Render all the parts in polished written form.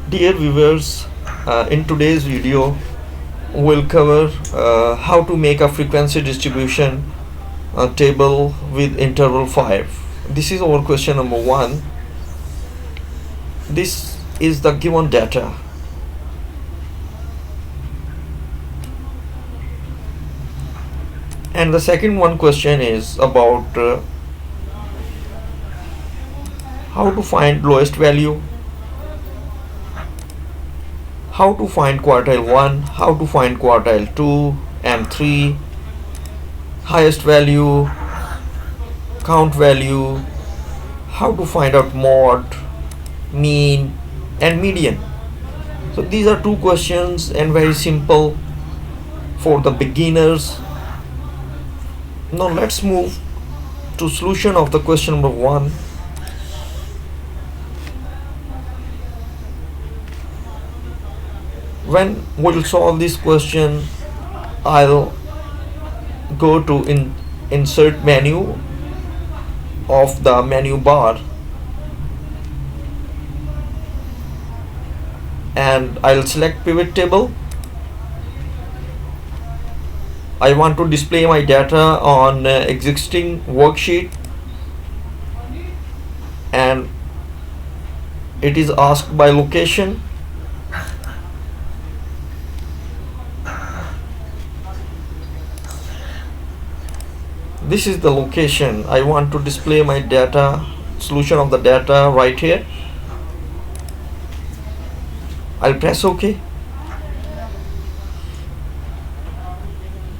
Dear viewers, in today's video, we'll cover how to make a frequency distribution table with interval 5. This is our question number 1. This is the given data. And the second one question is about how to find lowest value, how to find quartile 1, how to find quartile 2 and 3, highest value, count value, how to find out mode, mean and median. So these are two questions and very simple for the beginners. Now let's move to solution of the question number 1. When we'll solve this question, I'll go to insert menu of the menu bar and I'll select pivot table. I want to display my data on existing worksheet and it is asked by location. This is the location. I want to display my data, solution of the data right here. I'll press OK.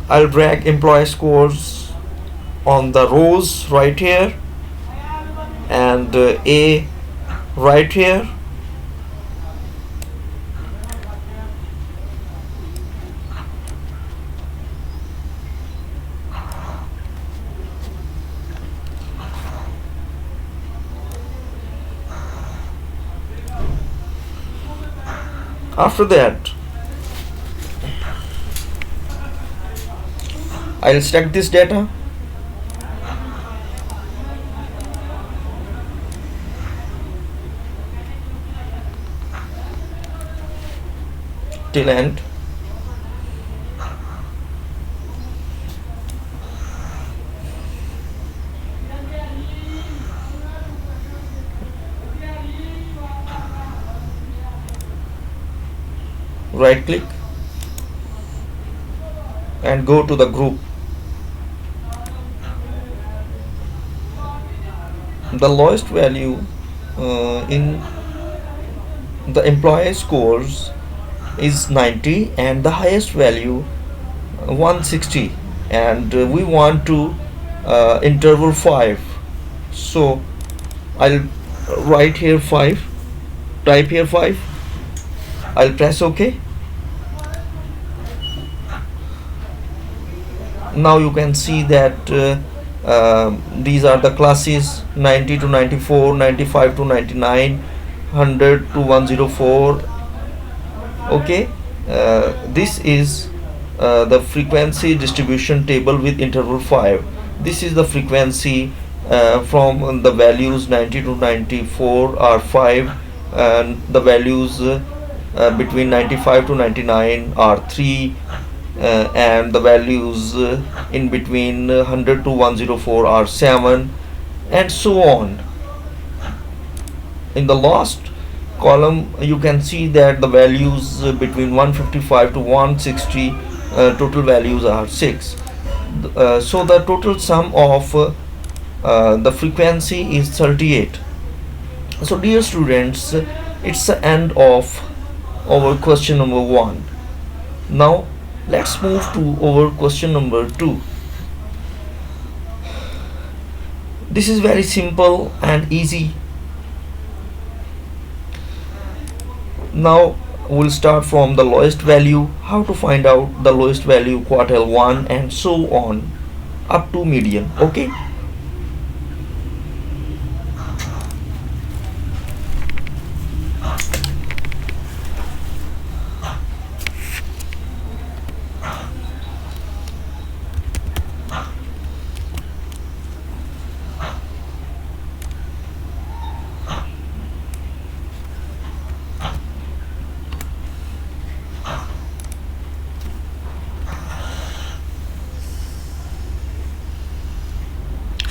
I'll drag employee scores on the rows right here and A right here. After that, I'll select this data till end. Right click and go to the group. The lowest value in the employee scores is 90 and the highest value 160 and we want to interval 5. So I'll write here 5, type here 5. I'll press OK. Now you can see that these are the classes 90 to 94, 95 to 99, 100 to 104. Okay, this is the frequency distribution table with interval 5. This is the frequency from the values 90 to 94 are 5 and the values between 95 to 99 are 3 and the values in between 100 to 104 are 7 and so on. In the last column you can see that the values between 155 to 160 total values are 6. So the total sum of the frequency is 38. So dear students, it's the end of our question number 1. Now let's move to our question number 2. This is very simple and easy. Now we'll start from the lowest value, how to find out the lowest value quartile 1 and so on up to median. Okay,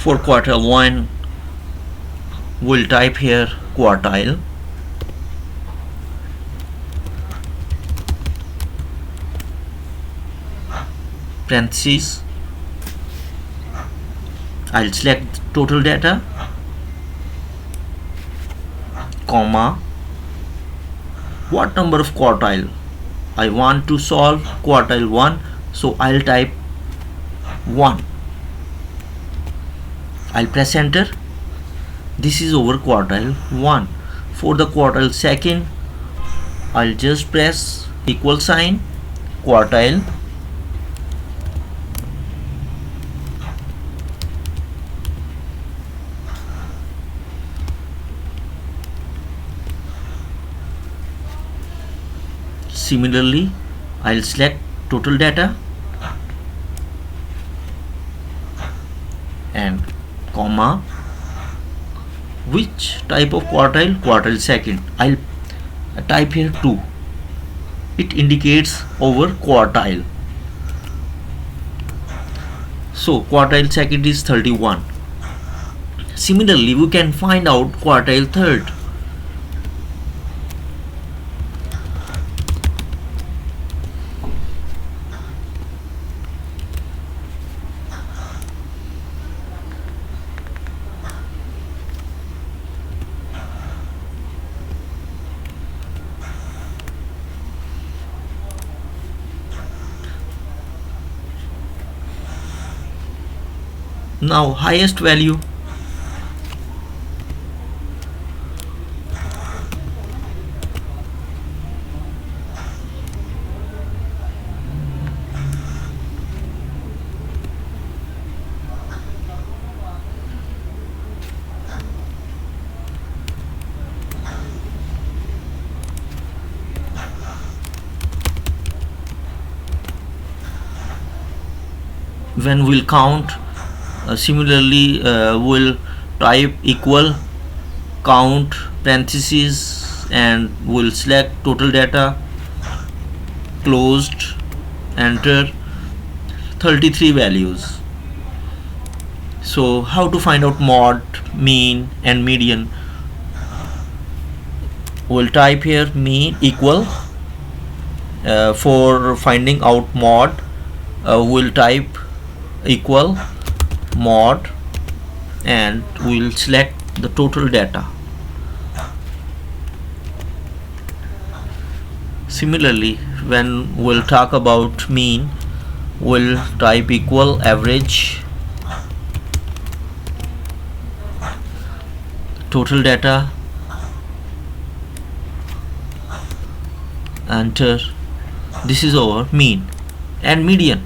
For quartile 1, we'll type here quartile, parentheses, I'll select total data, comma, what number of quartile I want to solve, quartile 1, so I'll type 1. I'll press enter. This is over quartile 1. For the quartile second, I'll just press equal sign, quartile, similarly I'll select total data and comma, which type of quartile, quartile second, I'll type here 2. It indicates over quartile, so quartile second is 31. Similarly we can find out quartile third. Now highest value, when we'll count, similarly we'll type equal count parentheses and we'll select total data, closed, enter, 33 values. So how to find out mod, mean and median? We'll type here mean equal, for finding out mod we'll type equal mod and we'll select the total data. Similarly when we'll talk about mean, we'll type equal average, total data, enter. This is our mean and median.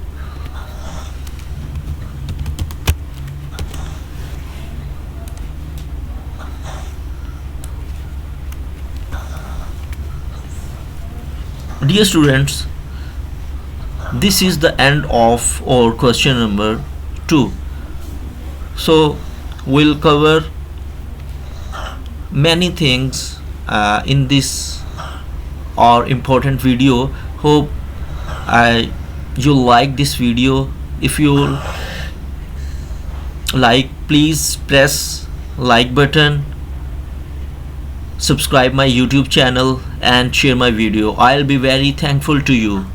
Dear students, this is the end of our question number 2. So we'll cover many things in this our important video. Hope you like this video. If you like, please press like button, subscribe my YouTube channel and share my video. I'll be very thankful to you.